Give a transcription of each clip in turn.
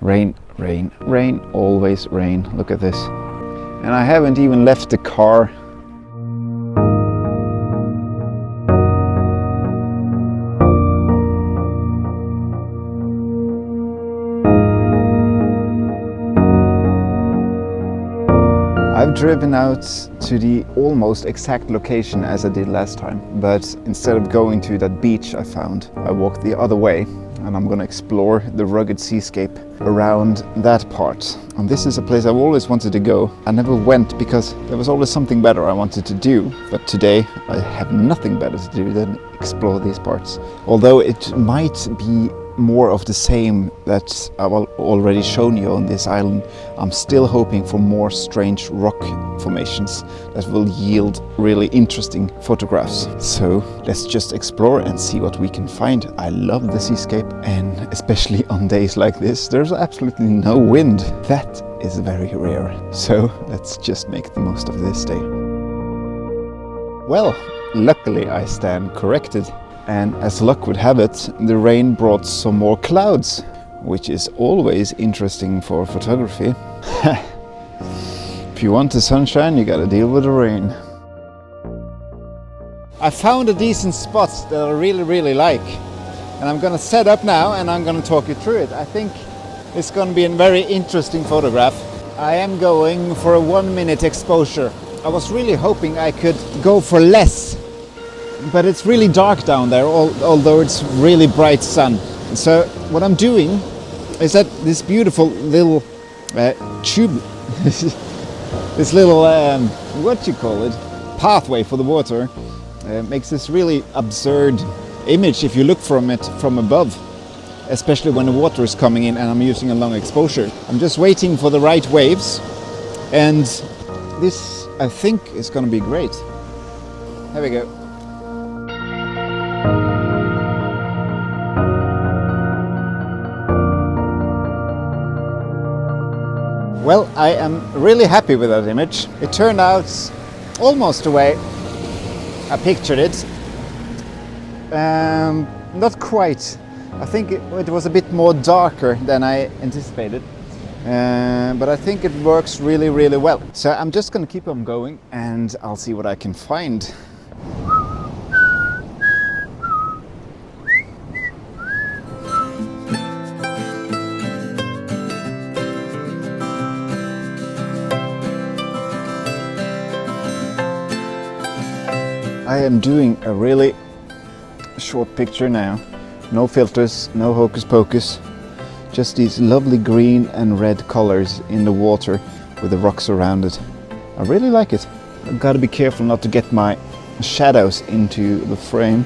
Rain, rain, rain, always rain. Look at this. And I haven't even left the car. I've driven out to the almost exact location as I did last time, but instead of going to that beach I found, I walked the other way, and I'm gonna explore the rugged seascape around that part. And this is a place I've always wanted to go. I never went because there was always something better I wanted to do, but today I have nothing better to do than explore these parts. Although it might be more of the same that I've already shown you on this island, I'm still hoping for more strange rock formations that will yield really interesting photographs. So let's just explore and see what we can find. I love the seascape, and especially on days like this, there's absolutely no wind. That is very rare. So let's just make the most of this day. Well, luckily I stand corrected. And as luck would have it, the rain brought some more clouds, which is always interesting for photography. If you want the sunshine, you gotta deal with the rain. I found a decent spot that I really like. And I'm gonna set up now and I'm gonna talk you through it. I think it's gonna be a very interesting photograph. I am going for a 1-minute exposure. I was really hoping I could go for less, but it's really dark down there, although it's really bright sun. So what I'm doing is that this beautiful little tube, this little, what you call it, pathway for the water, makes this really absurd image if you look from it from above, especially when the water is coming in and I'm using a long exposure. I'm just waiting for the right waves, and this, I think, is going to be great. Here we go. Well, I am really happy with that image. It turned out almost the way I pictured it. Not quite. I think it was a bit more darker than I anticipated. But I think it works really well. So I'm just going to keep on going and I'll see what I can find. I am doing a really short picture now. No filters, no hocus pocus. Just these lovely green and red colors in the water with the rocks around it. I really like it. I've got to be careful not to get my shadows into the frame,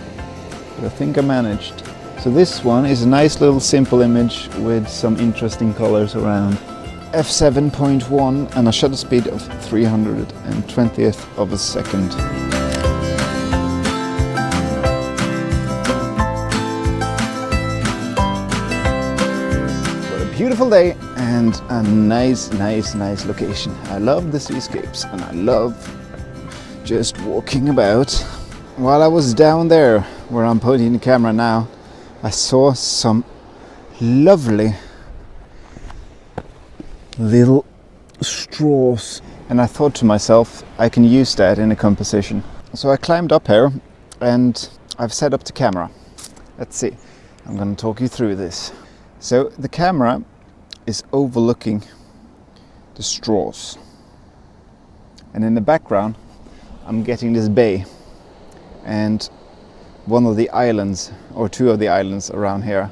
but I think I managed. So this one is a nice little simple image with some interesting colors around. f7.1 and a shutter speed of 320th of a second. Beautiful day and a nice location. I love the seascapes and I love just walking about. While I was down there where I'm putting the camera now, I saw some lovely little straws, and I thought to myself, I can use that in a composition. So I climbed up here and I've set up the camera. Let's see, I'm going to talk you through this. So the camera is overlooking the straws, and in the background I'm getting this bay and one of the islands, or two of the islands around here.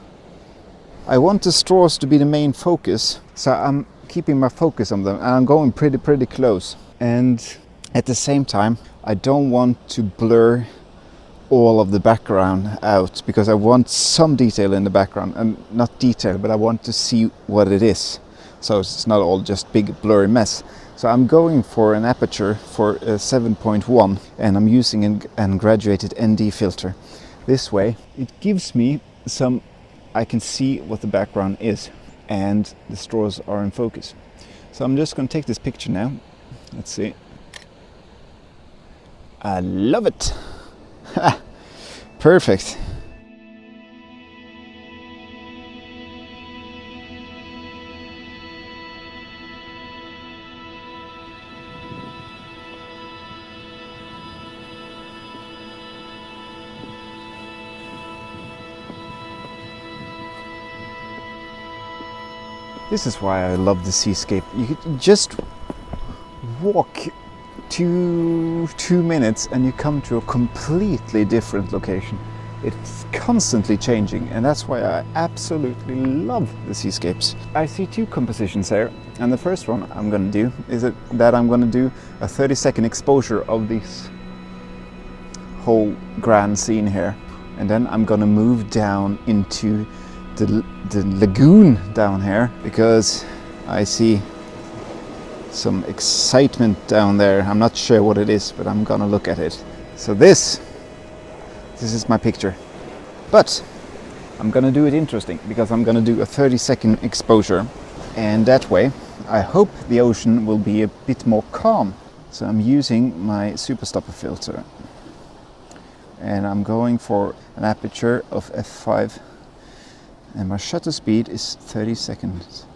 I want the straws to be the main focus, so I'm keeping my focus on them and I'm going pretty close, and at the same time I don't want to blur all of the background out, because I want some detail in the background, and not detail, but I want to see what it is, so it's not all just big blurry mess. So I'm going for an aperture for 7.1, and I'm using an graduated ND filter. This way it gives me some, I can see what the background is and the straws are in focus. So I'm just going to take this picture now. Let's see. I love it. This is why I love the seascape. You could just walk 2 minutes and you come to a completely different location. It's constantly changing, and that's why I absolutely love the seascapes. I see 2 compositions here, and the first one I'm going to do is that I'm going to do a 30-second exposure of this whole grand scene here, and then I'm going to move down into the lagoon down here, because I see some excitement down there. I'm not sure what it is, but I'm going to look at it. So this is my picture, but I'm gonna do it interesting, because I'm gonna do a 30-second exposure, and that way I hope the ocean will be a bit more calm. So I'm using my super stopper filter, and I'm going for an aperture of f5, and my shutter speed is 30 seconds.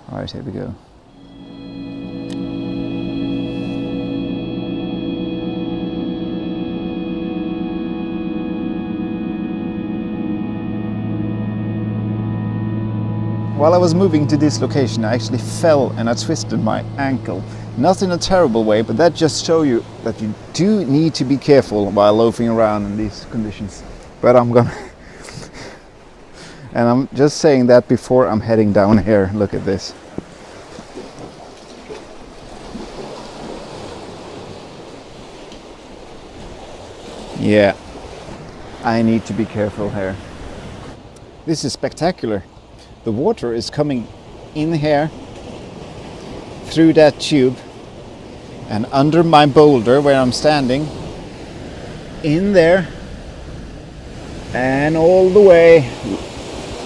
All right, here we go. While I was moving to this location, I actually fell and I twisted my ankle. Not in a terrible way, but that just shows you that you do need to be careful while loafing around in these conditions. But I'm gonna... and I'm just saying that before I'm heading down here. Look at this. Yeah, I need to be careful here. This is spectacular. The water is coming in here through that tube and under my boulder where I'm standing, in there, and all the way,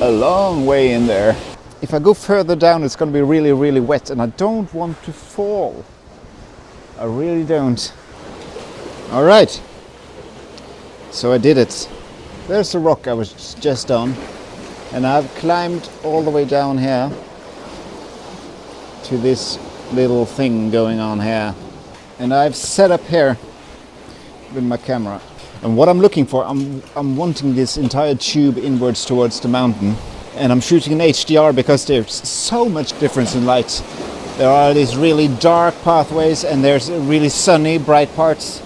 a long way in there. If I go further down, it's going to be really, really wet, and I don't want to fall. I really don't. All right, so I did it. There's the rock I was just on. And I've climbed all the way down here to this little thing going on here. And I've set up here with my camera. And what I'm looking for, I'm wanting this entire tube inwards towards the mountain. And I'm shooting in HDR because there's so much difference in light. There are these really dark pathways and there's really sunny, bright parts.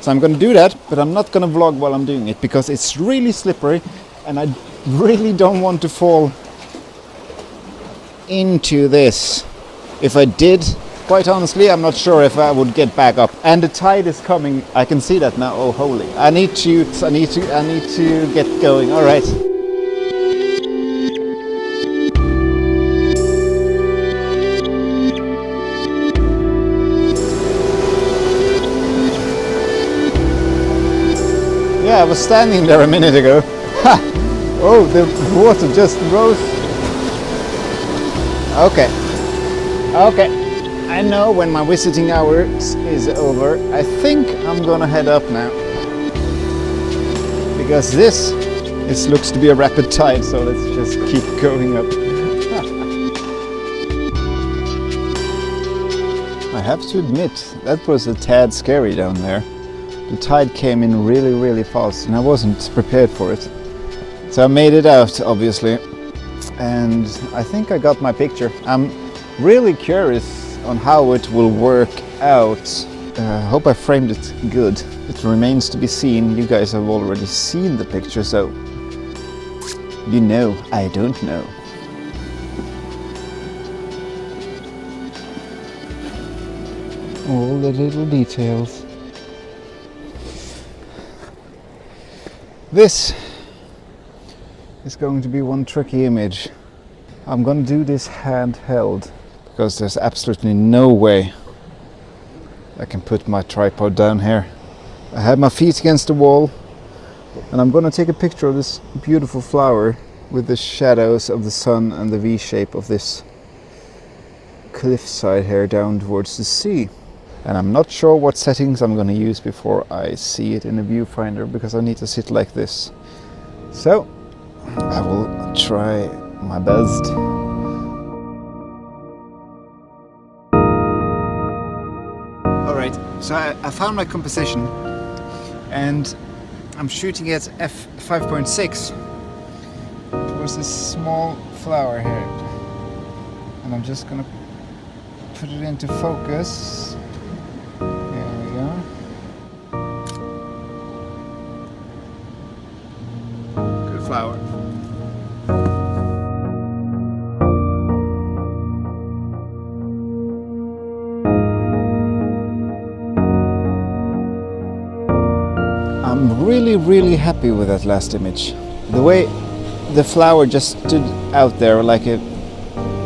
So I'm going to do that, but I'm not going to vlog while I'm doing it because it's really slippery and I really don't want to fall into this. If I did, quite honestly, I'm not sure if I would get back up. And the tide is coming. I can see that now. Oh, holy! I need to get going. All right. Yeah, I was standing there a minute ago. Ha! Oh, the water just rose. Okay. I know when my visiting hours is over. I think I'm gonna head up now. Because this looks to be a rapid tide, so let's just keep going up. I have to admit, that was a tad scary down there. The tide came in really, really fast and I wasn't prepared for it. So I made it out, obviously, and I think I got my picture. I'm really curious on how it will work out. I hope I framed it good. It remains to be seen. You guys have already seen the picture, so you know I don't know. All the little details. This is going to be one tricky image. I'm going to do this handheld because there's absolutely no way I can put my tripod down here. I have my feet against the wall and I'm going to take a picture of this beautiful flower with the shadows of the sun and the V shape of this cliffside here down towards the sea. And I'm not sure what settings I'm going to use before I see it in the viewfinder because I need to sit like this. So I will try my best. Alright, so I found my composition and I'm shooting at f5.6 towards this small flower here. And I'm just gonna put it into focus. There we go. Good flower. I'm really happy with that last image. The way the flower just stood out there like a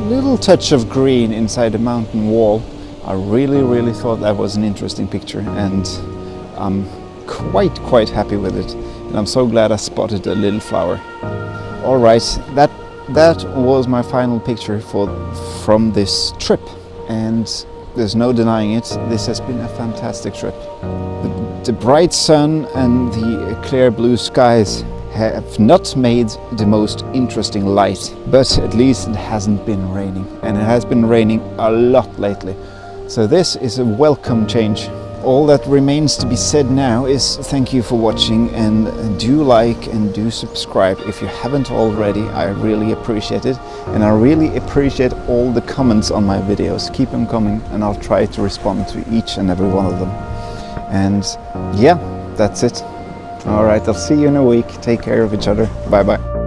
little touch of green inside a mountain wall. I really thought that was an interesting picture, and I'm quite happy with it. And I'm so glad I spotted a little flower. All right, that was my final picture from this trip, and there's no denying it. This has been a fantastic trip. The bright sun and the clear blue skies have not made the most interesting light, but at least it hasn't been raining, and it has been raining a lot lately. So this is a welcome change. All that remains to be said now is thank you for watching, and do like and do subscribe if you haven't already. I really appreciate it, and I really appreciate all the comments on my videos. Keep them coming, and I'll try to respond to each and every one of them. And yeah, that's it. All right, I'll see you in a week. Take care of each other. Bye bye.